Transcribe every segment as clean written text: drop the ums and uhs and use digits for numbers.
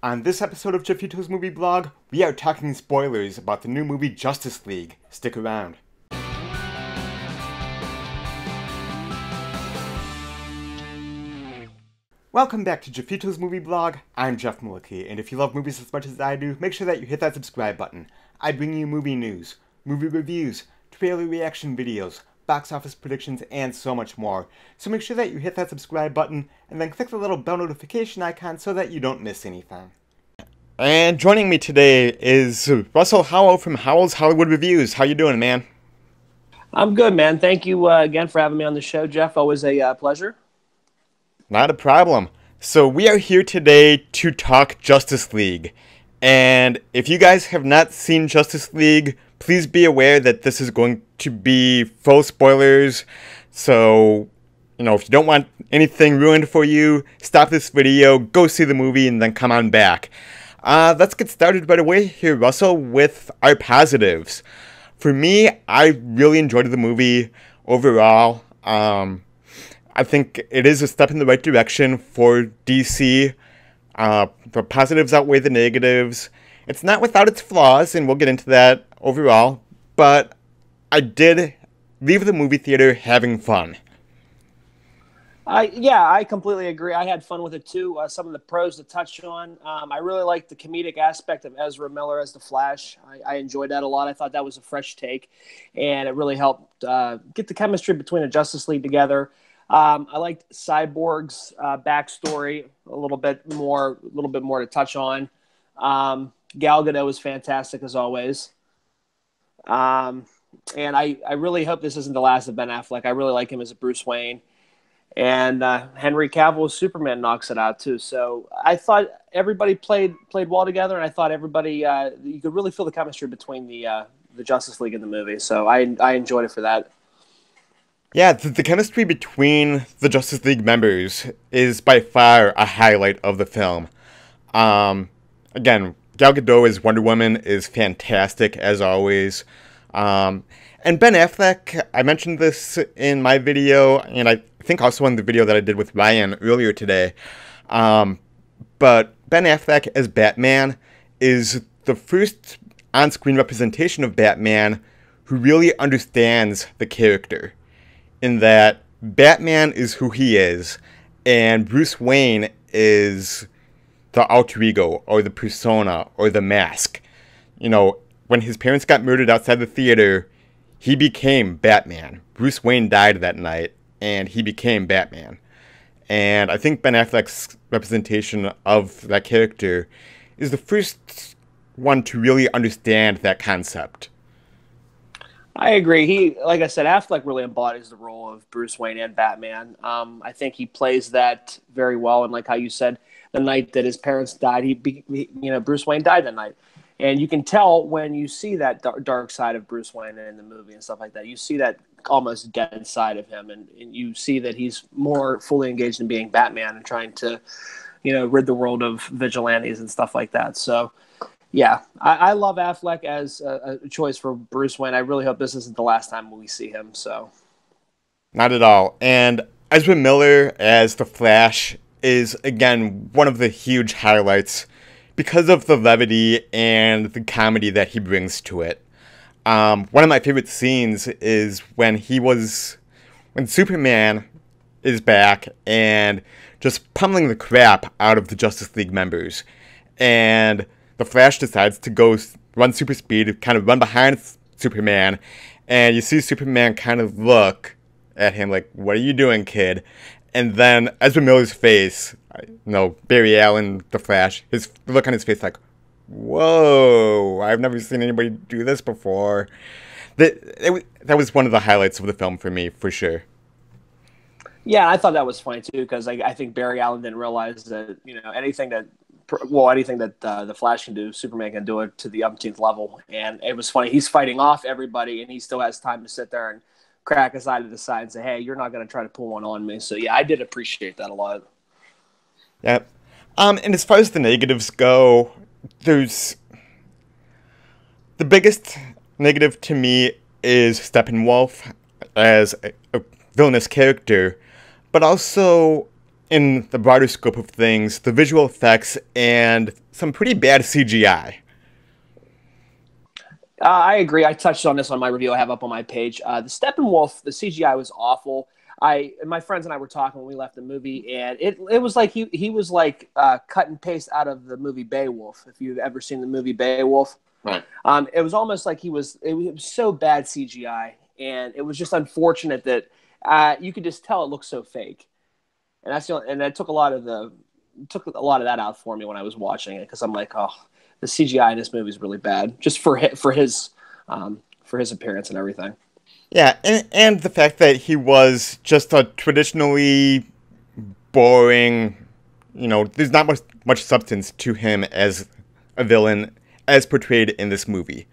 On this episode of Jeffito's Movie Blog, we are talking spoilers about the new movie Justice League. Stick around. Welcome back to Jeffito's Movie Blog. I'm Jeff Malicki, and if you love movies as much as I do, make sure that you hit that subscribe button. I bring you movie news, movie reviews, trailer reaction videos, box office predictions, and so much more. So make sure that you hit that subscribe button, and then click the little bell notification icon so that you don't miss anything. And joining me today is Russell Howell from Howell's Hollywood Reviews. How you doing, man? I'm good, man. Thank you again for having me on the show, Jeff. Always a pleasure. Not a problem. So we are here today to talk Justice League. And if you guys have not seen Justice League, please be aware that this is going to be full spoilers. So, if you don't want anything ruined for you, stop this video, go see the movie, and then come on back. Let's get started right away here, Russell, with our positives. For me, I really enjoyed the movie overall. I think it is a step in the right direction for DC. The positives outweigh the negatives. It's not without its flaws, and we'll get into that overall, but I did leave the movie theater having fun. I completely agree. I had fun with it too. Some of the pros to touch on. I really liked the comedic aspect of Ezra Miller as the Flash. I enjoyed that a lot. I thought that was a fresh take, and it really helped get the chemistry between the Justice League together. I liked Cyborg's backstory a little bit more to touch on. Gal Gadot was fantastic as always. And I really hope this isn't the last of Ben Affleck. I really like him as a Bruce Wayne. And Henry Cavill's Superman knocks it out too. So I thought everybody played well together, and I thought everybody you could really feel the chemistry between the Justice League and the movie. So I enjoyed it for that. Yeah, the chemistry between the Justice League members is by far a highlight of the film. Again, Gal Gadot as Wonder Woman is fantastic, as always. And Ben Affleck, I mentioned this in my video, and I think also in the video that I did with Ryan earlier today. But Ben Affleck as Batman is the first on-screen representation of Batman who really understands the character. In that Batman is who he is, and Bruce Wayne is the alter ego, or the persona, or the mask. When his parents got murdered outside the theater, he became Batman. Bruce Wayne died that night, and he became Batman. And I think Ben Affleck's representation of that character is the first one to really understand that concept. I agree. Like I said, Affleck really embodies the role of Bruce Wayne and Batman. I think he plays that very well. And like how you said, the night that his parents died, Bruce Wayne died that night. And you can tell when you see that dark side of Bruce Wayne in the movie and stuff like that. You see that almost dead side of him, and you see that he's more fully engaged in being Batman and trying to, rid the world of vigilantes and stuff like that. So, yeah, I love Affleck as a choice for Bruce Wayne. I really hope this isn't the last time we see him. So, not at all. And Ezra Miller as the Flash is, again, one of the huge highlights because of the levity and the comedy that he brings to it. One of my favorite scenes is when Superman is back and just pummeling the crap out of the Justice League members. And the Flash decides to go run super speed, kind of run behind Superman, and you see Superman kind of look at him like, "What are you doing, kid?" And then Ezra Miller's face, Barry Allen, the Flash, his look on his face like, "Whoa, I've never seen anybody do this before." That was one of the highlights of the film for me, for sure. Yeah, I thought that was funny too, because I think Barry Allen didn't realize that anything that the Flash can do, Superman can do it to the umpteenth level. And it was funny. He's fighting off everybody, and he still has time to sit there and crack his eye to the side and say, "Hey, you're not going to try to pull one on me." So, yeah, I did appreciate that a lot. Yeah. And as far as the negatives go, there's the biggest negative to me is Steppenwolf as a villainous character, but also in the broader scope of things, the visual effects and some pretty bad CGI. I agree. I touched on this on my review I have up on my page. The Steppenwolf, the CGI was awful. My friends and I were talking when we left the movie, and it was like he was like cut and paste out of the movie Beowulf. If you've ever seen the movie Beowulf, Right. It was almost like it was so bad CGI, and it was just unfortunate that you could just tell it looked so fake. And that took a lot of that out for me when I was watching it, because I'm like, oh, the CGI in this movie is really bad, just for his appearance and everything. Yeah, and the fact that he was just a traditionally boring, there's not much substance to him as a villain as portrayed in this movie.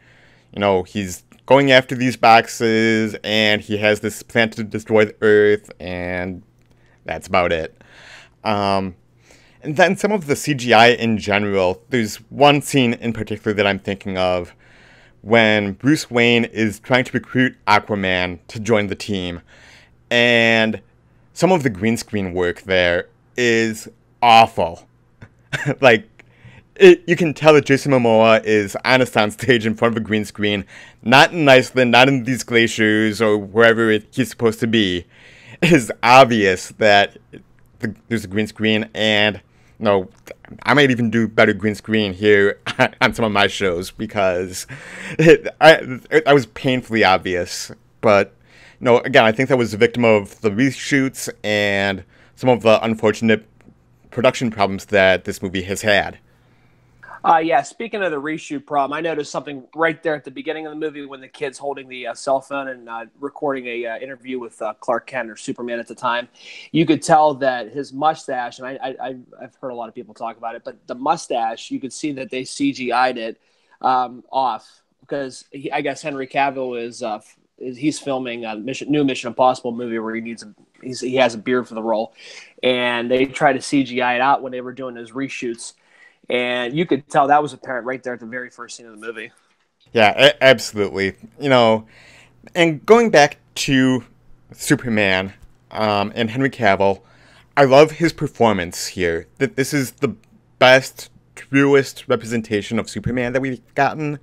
He's going after these boxes, and he has this plan to destroy the Earth, and that's about it. And then some of the CGI in general, there's one scene in particular that I'm thinking of when Bruce Wayne is trying to recruit Aquaman to join the team. And some of the green screen work there is awful. You can tell that Jason Momoa is on a soundstage in front of a green screen, not in Iceland, not in these glaciers or wherever he's supposed to be. It is obvious that there's a green screen, and I might even do better green screen here on some of my shows, because I was painfully obvious. But, again, I think that was a victim of the reshoots and some of the unfortunate production problems that this movie has had. Yeah, speaking of the reshoot problem, I noticed something right there at the beginning of the movie when the kid's holding the cell phone and recording a interview with Clark Kent, or Superman at the time. You could tell that his mustache, and I've heard a lot of people talk about it, but the mustache, you could see that they CGI'd it off, because I guess Henry Cavill he's filming a new Mission Impossible movie where he has a beard for the role, and they tried to CGI it out when they were doing those reshoots. And you could tell that was apparent right there at the very first scene of the movie. Yeah, absolutely. And going back to Superman and Henry Cavill, I love his performance here. That this is the best, truest representation of Superman that we've gotten.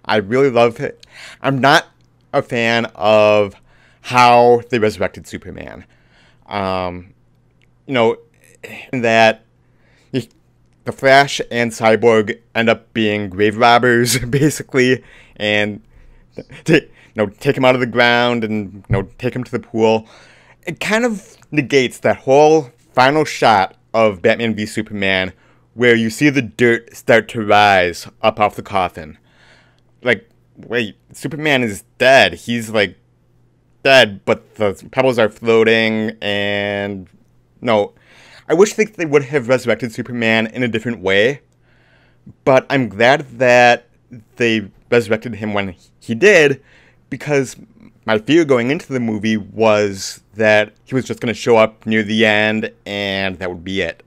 I really love it. I'm not a fan of how they resurrected Superman. In that the Flash and Cyborg end up being grave robbers, basically, and take him out of the ground and take him to the pool. It kind of negates that whole final shot of Batman v Superman, where you see the dirt start to rise up off the coffin. Like, wait, Superman is dead. He's dead, but the pebbles are floating, and I wish they would have resurrected Superman in a different way, but I'm glad that they resurrected him when he did, because my fear going into the movie was that he was just going to show up near the end, and that would be it.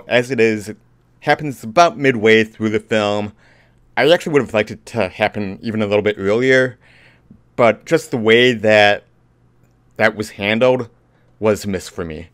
As it is, it happens about midway through the film. I actually would have liked it to happen even a little bit earlier, but just the way that was handled was a miss for me.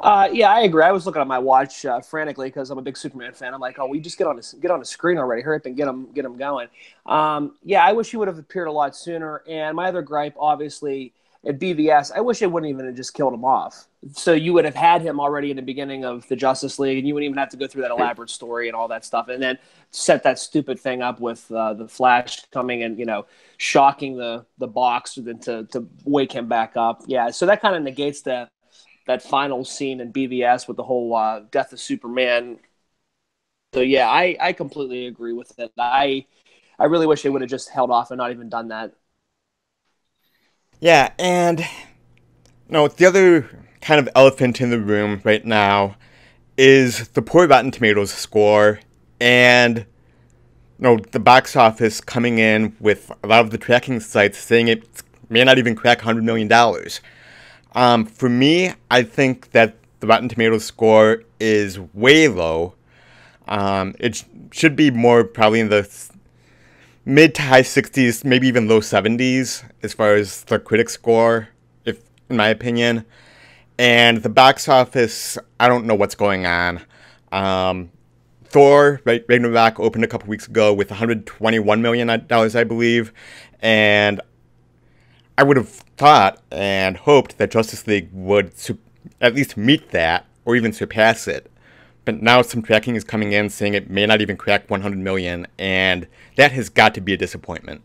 Yeah, I agree. I was looking at my watch frantically because I'm a big Superman fan. I'm like, oh, we just get on the screen already. Hurry up and get them going. Yeah, I wish he would have appeared a lot sooner. And my other gripe, obviously, at BVS, I wish they wouldn't even have just killed him off. So you would have had him already in the beginning of the Justice League, and you wouldn't even have to go through that elaborate story and all that stuff, and then set that stupid thing up with the Flash coming and shocking the box to wake him back up. Yeah, so that kind of negates that final scene in BVS with the whole death of Superman. So yeah, I completely agree with it. I really wish they would have just held off and not even done that. Yeah, and the other kind of elephant in the room right now is the poor Rotten Tomatoes score, and the box office coming in with a lot of the tracking sites saying it may not even crack $100 million. For me, I think that the Rotten Tomatoes score is way low. It should be more probably in the mid to high 60s, maybe even low 70s as far as the critic score, in my opinion. And the box office, I don't know what's going on. Thor Ragnarok opened a couple weeks ago with $121 million, I believe. And I would have thought and hoped that Justice League would at least meet that or even surpass it. But now some tracking is coming in saying it may not even crack 100 million, and that has got to be a disappointment.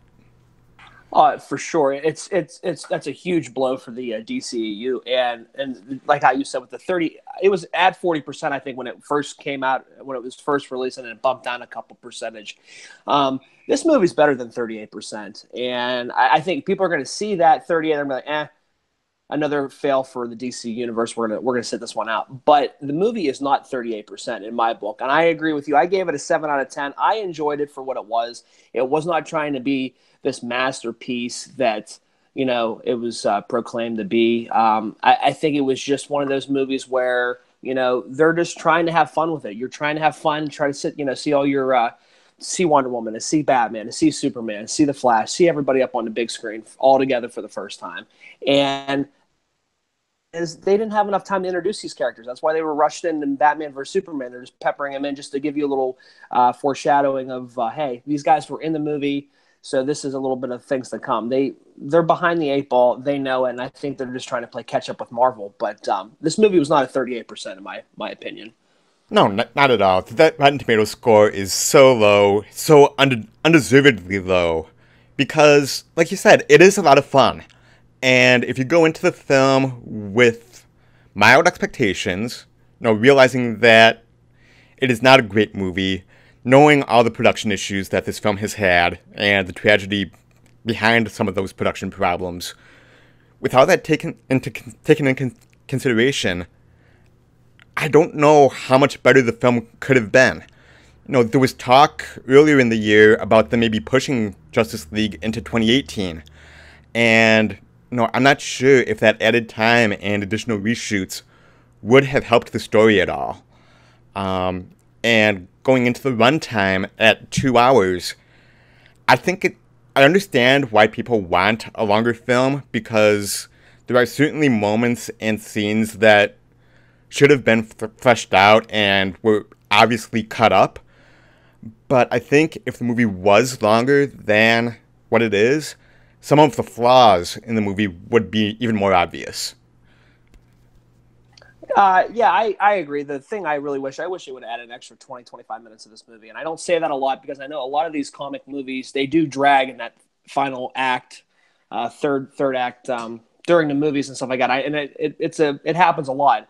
For sure, that's a huge blow for the DCEU, and like how you said with the 30, it was at 40%, I think, when it first came out, when it was first released, and then it bumped down a couple percentage. This movie's better than 38%, and I think people are going to see that 38, they're going to be like, another fail for the DC universe. We're gonna sit this one out. But the movie is not 38% in my book, and I agree with you. I gave it a 7 out of 10. I enjoyed it for what it was. It was not trying to be this masterpiece that it was proclaimed to be. I think it was just one of those movies where they're just trying to have fun with it. You're trying to have fun, try to sit, see all your see Wonder Woman, to see Batman, to see Superman, to see the Flash, see everybody up on the big screen all together for the first time. And they didn't have enough time to introduce these characters. That's why they were rushed in Batman vs. Superman. They're just peppering them in just to give you a little foreshadowing of, hey, these guys were in the movie, so this is a little bit of things to come. They're behind the 8 ball. They know it, and I think they're just trying to play catch-up with Marvel. But this movie was not a 38% in my opinion. No, not at all. That Rotten Tomatoes score is so low, so undeservedly low, because, like you said, it is a lot of fun. And if you go into the film with mild expectations, realizing that it is not a great movie, knowing all the production issues that this film has had, and the tragedy behind some of those production problems, with all that taken into consideration, I don't know how much better the film could have been. There was talk earlier in the year about them maybe pushing Justice League into 2018, and I'm not sure if that added time and additional reshoots would have helped the story at all. And going into the runtime at 2 hours, I understand why people want a longer film, because there are certainly moments and scenes that should have been fleshed out and were obviously cut up. But I think if the movie was longer than what it is, some of the flaws in the movie would be even more obvious. Yeah, I agree. The thing I wish it would add an extra 20, 25 minutes to this movie. And I don't say that a lot because I know a lot of these comic movies, they do drag in that final act, third act, during the movies and stuff like that. It happens a lot.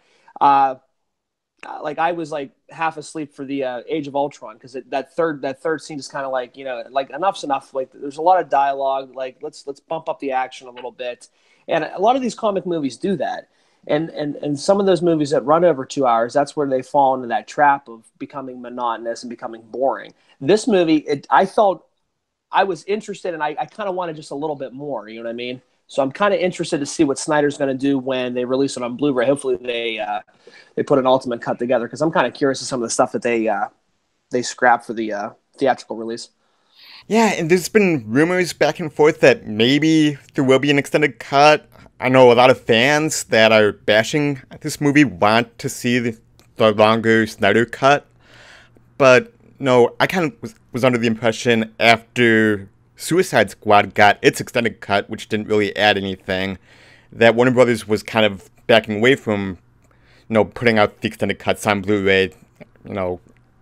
Like I was like half asleep for the Age of Ultron because that third scene is kind of like like enough's enough. Like there's a lot of dialogue. Like let's bump up the action a little bit, and a lot of these comic movies do that. And some of those movies that run over 2 hours, that's where they fall into that trap of becoming monotonous and becoming boring. This movie, I felt I was interested, and I kind of wanted just a little bit more. You know what I mean? So I'm kind of interested to see what Snyder's going to do when they release it on Blu-ray. Hopefully they put an ultimate cut together, because I'm kind of curious to some of the stuff that they scrapped for the theatrical release. Yeah, and there's been rumors back and forth that maybe there will be an extended cut. I know a lot of fans that are bashing this movie want to see the longer Snyder cut. But no, I kind of was under the impression after Suicide Squad got its extended cut, which didn't really add anything, that Warner Brothers was kind of backing away from, putting out the extended cuts on Blu-ray,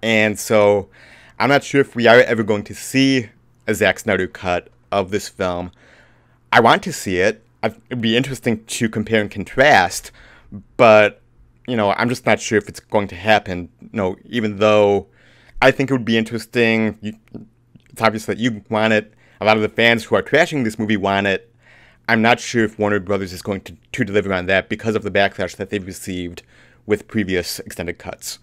and so I'm not sure if we are ever going to see a Zack Snyder cut of this film. I want to see it. It'd be interesting to compare and contrast, but, I'm just not sure if it's going to happen, even though I think it would be interesting. It's obvious that you want it. A lot of the fans who are trashing this movie want it. I'm not sure if Warner Brothers is going to deliver on that because of the backlash that they've received with previous extended cuts.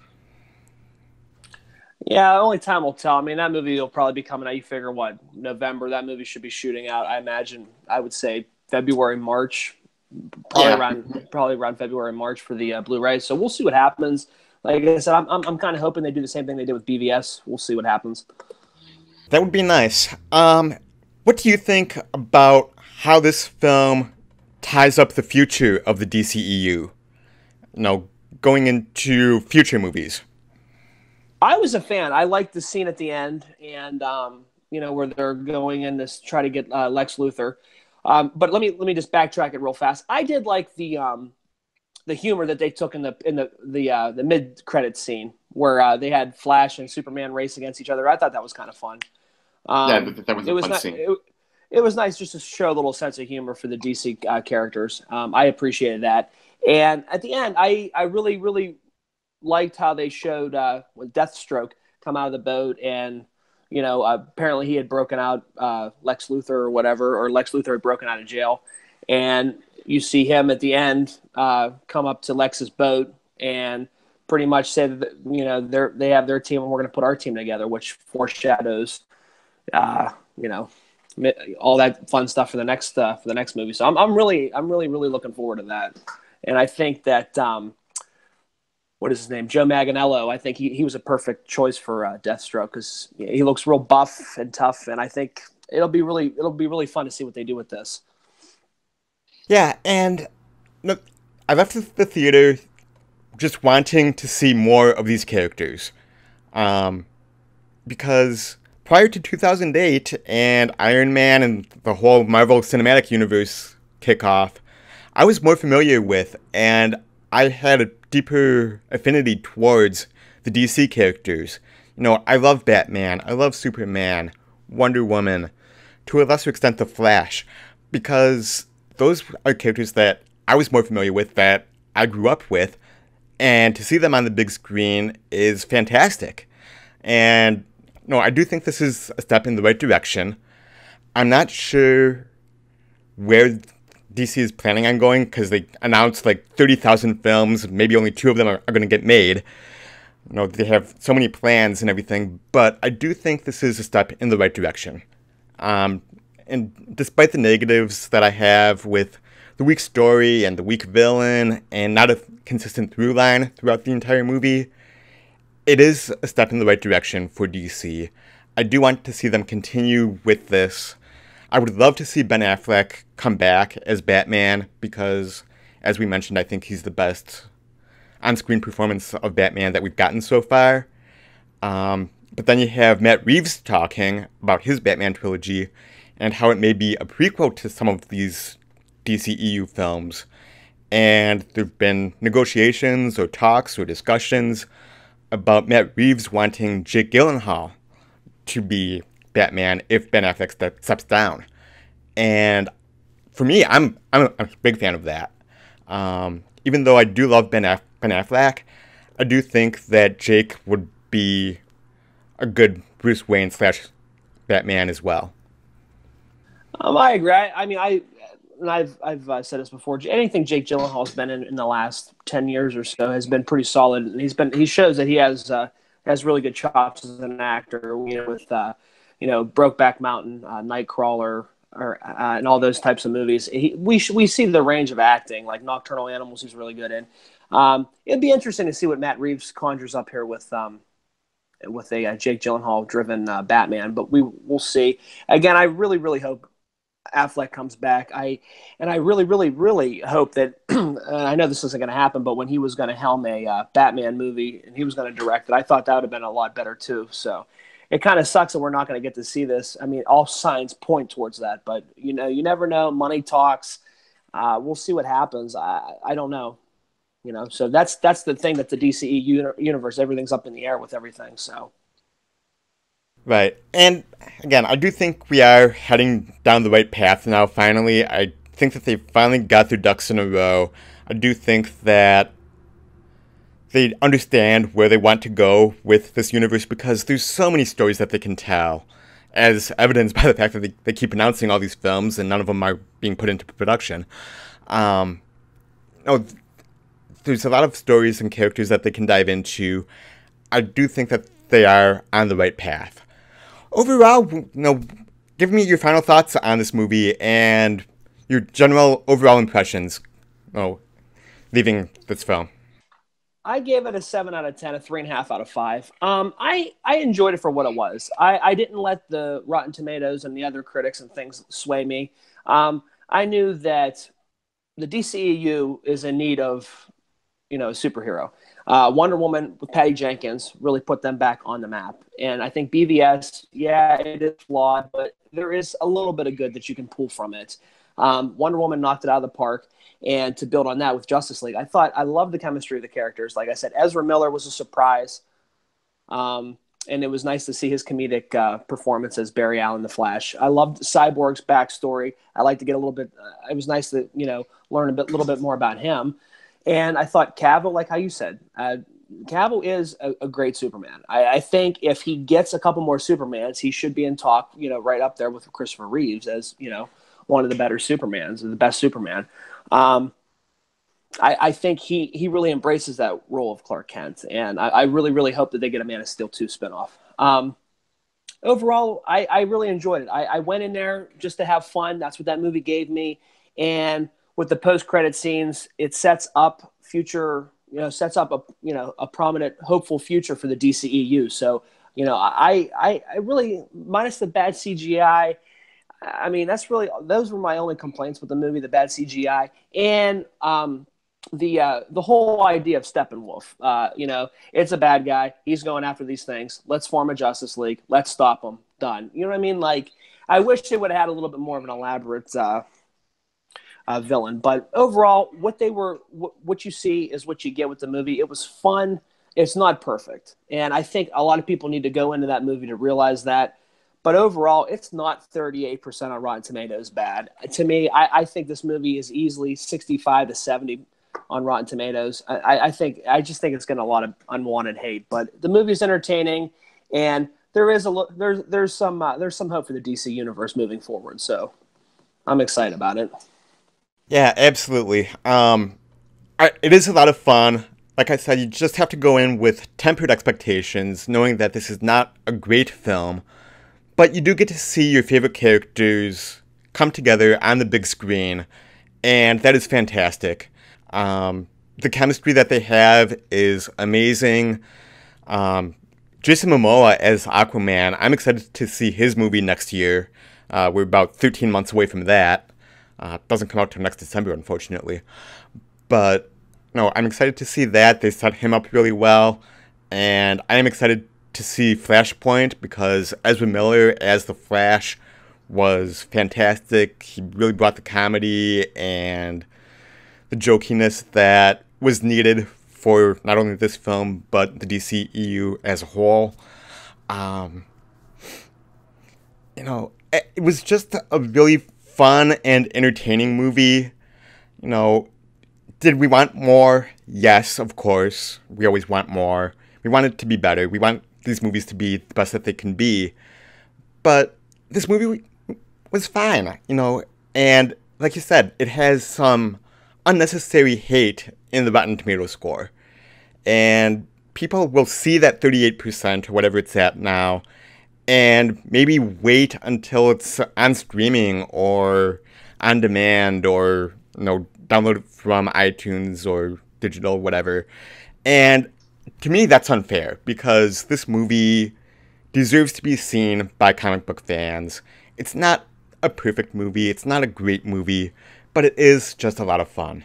Yeah, only time will tell. I mean, that movie will probably be coming out. You figure what, November, that movie should be shooting out. I imagine, I would say February, March, probably around February, March for the Blu-ray. So we'll see what happens. Like I said, I'm kind of hoping they do the same thing they did with BVS. We'll see what happens. That would be nice. What do you think about how this film ties up the future of the DCEU? you know, going into future movies. I was a fan. I liked the scene at the end, and where they're going in to try to get Lex Luthor. But let me just backtrack it real fast. I did like the humor that they took in the mid credits scene where they had Flash and Superman race against each other. I thought that was kind of fun. Yeah, that was It a was fun not. scene. It was nice just to show a little sense of humor for the DC characters. I appreciated that. And at the end, I really, really liked how they showed when Deathstroke come out of the boat, and apparently he had broken out Lex Luthor or whatever, or Lex Luthor had broken out of jail, and you see him at the end come up to Lex's boat and pretty much say that they have their team and we're going to put our team together, which foreshadows uh, you know all that fun stuff for the next movie. So I'm really looking forward to that, and I think that. What is his name? Joe Manganiello. I think he was a perfect choice for Deathstroke because he looks real buff and tough, and I think it'll be really fun to see what they do with this. Yeah, and look, I left the theater just wanting to see more of these characters, because prior to 2008 and Iron Man and the whole Marvel Cinematic Universe kickoff, I was more familiar with, and I had a deeper affinity towards the DC characters. I love Batman, I love Superman, Wonder Woman, to a lesser extent The Flash, because those are characters that I was more familiar with, that I grew up with, and to see them on the big screen is fantastic. And I do think this is a step in the right direction. I'm not sure where DC is planning on going, because they announced like 30,000 films, maybe only 2 of them are going to get made. They have so many plans and everything, but I do think this is a step in the right direction. And despite the negatives that I have with the weak story and the weak villain and not a consistent through line throughout the entire movie, it is a step in the right direction for DC. I do want to see them continue with this. I would love to see Ben Affleck come back as Batman because, as we mentioned, I think he's the best on-screen performance of Batman that we've gotten so far. But then you have Matt Reeves talking about his Batman trilogy and how it may be a prequel to some of these DCEU films. And there have been negotiations or talks or discussions about Matt Reeves wanting Jake Gyllenhaal to be Batman if Ben Affleck steps down. And for me, I'm a big fan of that. Even though I do love Ben Affleck, I do think that Jake would be a good Bruce Wayne / Batman as well. I agree. I've said this before. Anything Jake Gyllenhaal's been in the last 10 years or so has been pretty solid, and he shows that he has really good chops as an actor. With Brokeback Mountain, Nightcrawler, and all those types of movies. We see the range of acting, like Nocturnal Animals. He's really good in. It'd be interesting to see what Matt Reeves conjures up here with a Jake Gyllenhaal driven Batman, but we'll see. Again, I really hope Affleck comes back. I really hope that I know this isn't going to happen, but when he was going to helm a Batman movie and he was going to direct it, I thought that would have been a lot better too. So it kind of sucks that we're not going to get to see this. I mean, all signs point towards that, but you never know. Money talks. We'll see what happens. I don't know. So that's the thing, that the DCE universe, everything's up in the air with everything. So. Right. And again, I do think we are heading down the right path now, finally. I think that they finally got their ducks in a row. I do think that they understand where they want to go with this universe, because there's so many stories that they can tell, as evidenced by the fact that they keep announcing all these films and none of them are being put into production. There's a lot of stories and characters that they can dive into. I do think that they are on the right path. Overall, give me your final thoughts on this movie and your general overall impressions, leaving this film. I gave it a 7 out of 10, a 3.5 out of 5. I enjoyed it for what it was. I didn't let the Rotten Tomatoes and the other critics and things sway me. I knew that the DCEU is in need of a superhero. Wonder Woman with Patty Jenkins really put them back on the map. And I think BVS, yeah, it is flawed, but there is a little bit of good that you can pull from it. Wonder Woman knocked it out of the park. And to build on that with Justice League, I loved the chemistry of the characters. Like I said, Ezra Miller was a surprise. And it was nice to see his comedic performance as Barry Allen, the Flash. I loved Cyborg's backstory. I like to get a little bit. It was nice to learn little bit more about him. And I thought Cavill, like how you said, Cavill is a great Superman. I think if he gets a couple more Supermans, he should be in talk, right up there with Christopher Reeves as one of the better Supermans, the best Superman. I think he really embraces that role of Clark Kent, and I really, really hope that they get a Man of Steel 2 spinoff. Overall, I really enjoyed it. I went in there just to have fun. That's what that movie gave me. And with the post-credit scenes, it sets up a prominent, hopeful future for the DCEU. So, I really, minus the bad CGI, I mean, those were my only complaints with the movie, the bad CGI. And, the whole idea of Steppenwolf, it's a bad guy. He's going after these things. Let's form a Justice League. Let's stop him. Done. You know what I mean? Like, I wish they would have had a little bit more of an elaborate villain. But overall, what you see is what you get with the movie. It was fun. It's not perfect. And I think a lot of people need to go into that movie to realize that. But overall, it's not 38% on Rotten Tomatoes bad. To me, I think this movie is easily 65 to 70 on Rotten Tomatoes. I just think it's getting a lot of unwanted hate, but the movie's entertaining, and there's some hope for the DC universe moving forward. So I'm excited about it. Yeah, absolutely. It is a lot of fun. Like I said, you just have to go in with tempered expectations, knowing that this is not a great film, but you do get to see your favorite characters come together on the big screen, and that is fantastic. The chemistry that they have is amazing. Jason Momoa as Aquaman, I'm excited to see his movie next year. We're about 13 months away from that. It doesn't come out till next December, unfortunately. But, no, I'm excited to see that. They set him up really well. And I am excited to see Flashpoint because Ezra Miller as the Flash was fantastic. He really brought the comedy and the jokiness that was needed for not only this film, but the DCEU as a whole. It was just a really fun and entertaining movie. Did we want more? Yes, of course. We always want more. We want it to be better. We want these movies to be the best that they can be. But this movie was fine, and like you said, it has some unnecessary hate in the Rotten Tomatoes score. And people will see that 38% or whatever it's at now and maybe wait until it's on streaming or on demand or download from iTunes or digital, whatever. And to me, that's unfair because this movie deserves to be seen by comic book fans. It's not a perfect movie. It's not a great movie, but it is just a lot of fun.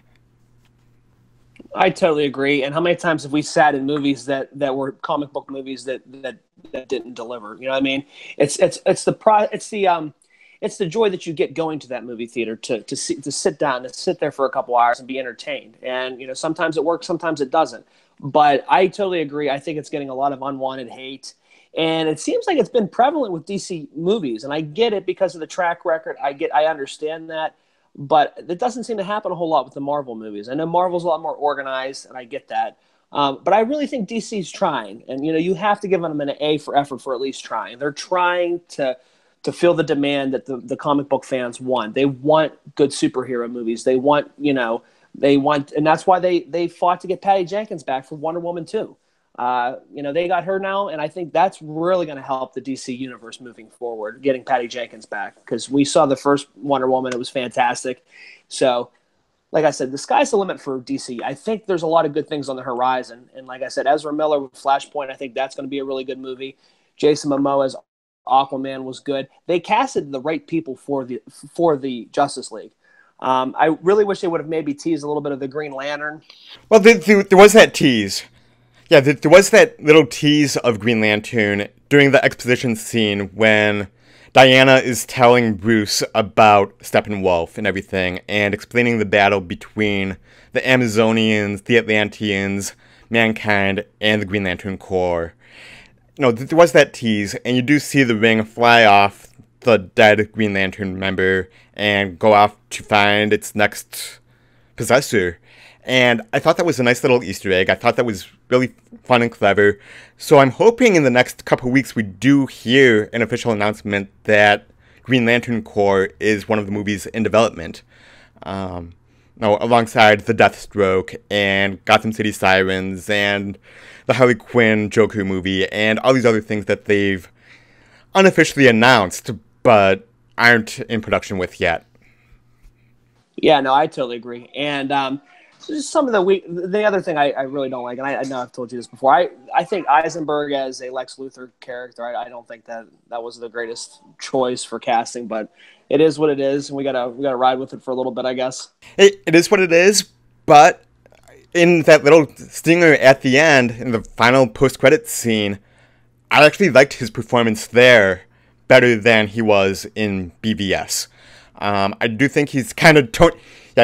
I totally agree. And how many times have we sat in movies that were comic book movies that didn't deliver? You know what I mean? It's the joy that you get going to that movie theater to sit down, to sit there for a couple hours and be entertained. And sometimes it works, sometimes it doesn't. But I totally agree. I think it's getting a lot of unwanted hate. And it seems like it's been prevalent with DC movies. And I get it because of the track record. I understand that. But it doesn't seem to happen a whole lot with the Marvel movies. I know Marvel's a lot more organized, and I get that. But I really think DC's trying. And, you have to give them an A for effort for at least trying. They're trying to fill the demand that the comic book fans want. They want good superhero movies. They want, and that's why they fought to get Patty Jenkins back for Wonder Woman 2. They got her now, and I think that's really going to help the DC universe moving forward, getting Patty Jenkins back, because we saw the first Wonder Woman. It was fantastic. So, like I said, the sky's the limit for DC. I think there's a lot of good things on the horizon. And like I said, Ezra Miller with Flashpoint, I think that's going to be a really good movie. Jason Momoa as Aquaman was good. They casted the right people for the Justice League. I really wish they would have maybe teased a little bit of the Green Lantern. Well, there was that tease. Yeah, there was that little tease of Green Lantern during the exposition scene when Diana is telling Bruce about Steppenwolf and everything, and explaining the battle between the Amazonians, the Atlanteans, mankind, and the Green Lantern Corps. There was that tease, and you do see the ring fly off the dead Green Lantern member and go off to find its next possessor. And I thought that was a nice little Easter egg. I thought that was really fun and clever. So I'm hoping in the next couple of weeks we do hear an official announcement that Green Lantern Corps is one of the movies in development. Alongside the Deathstroke and Gotham City Sirens and the Harley Quinn Joker movie and all these other things that they've unofficially announced but aren't in production with yet. Yeah, no, I totally agree. And just some of the other thing I really don't like, and I know I've told you this before, I think Eisenberg as a Lex Luthor character, I don't think that was the greatest choice for casting, but it is what it is, and we gotta ride with it for a little bit, I guess. It is what it is, but in that little stinger at the end, in the final post-credits scene, I actually liked his performance there better than he was in BVS. I do think he's kind of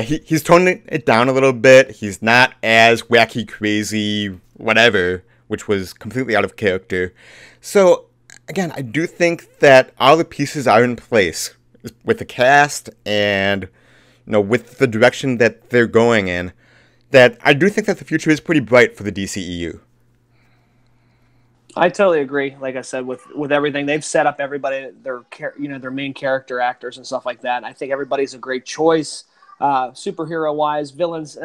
he's toning it down a little bit. He's not as wacky, crazy, whatever, which was completely out of character. So, again, I do think that all the pieces are in place with the cast and, with the direction that they're going in, that I do think that the future is pretty bright for the DCEU. I totally agree. Like I said, with everything they've set up, everybody their main character actors and stuff like that. And I think everybody's a great choice, superhero wise. Villains,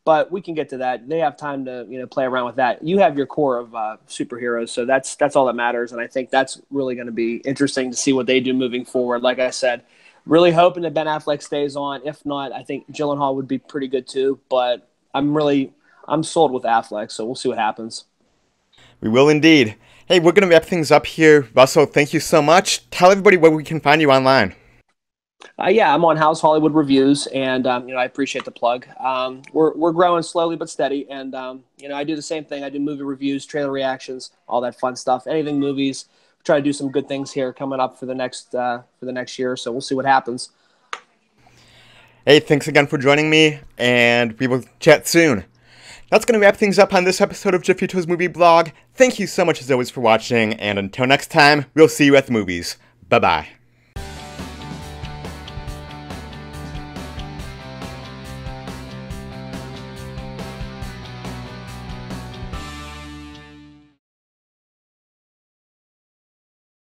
but we can get to that. They have time to play around with that. You have your core of superheroes, so that's all that matters. And I think that's really going to be interesting to see what they do moving forward. Like I said, really hoping that Ben Affleck stays on. If not, I think Gyllenhaal would be pretty good too. But I'm sold with Affleck, so we'll see what happens. We will indeed. Hey, we're going to wrap things up here. Russell, thank you so much. Tell everybody where we can find you online. Yeah, I'm on House Hollywood Reviews, and I appreciate the plug. We're growing slowly but steady, and I do the same thing. I do movie reviews, trailer reactions, all that fun stuff. Anything movies. Try to do some good things here coming up for the next year, so we'll see what happens. Hey, thanks again for joining me, and we will chat soon. That's going to wrap things up on this episode of Jeffito's Movie Blog. Thank you so much as always for watching, and until next time, we'll see you at the movies. Bye-bye.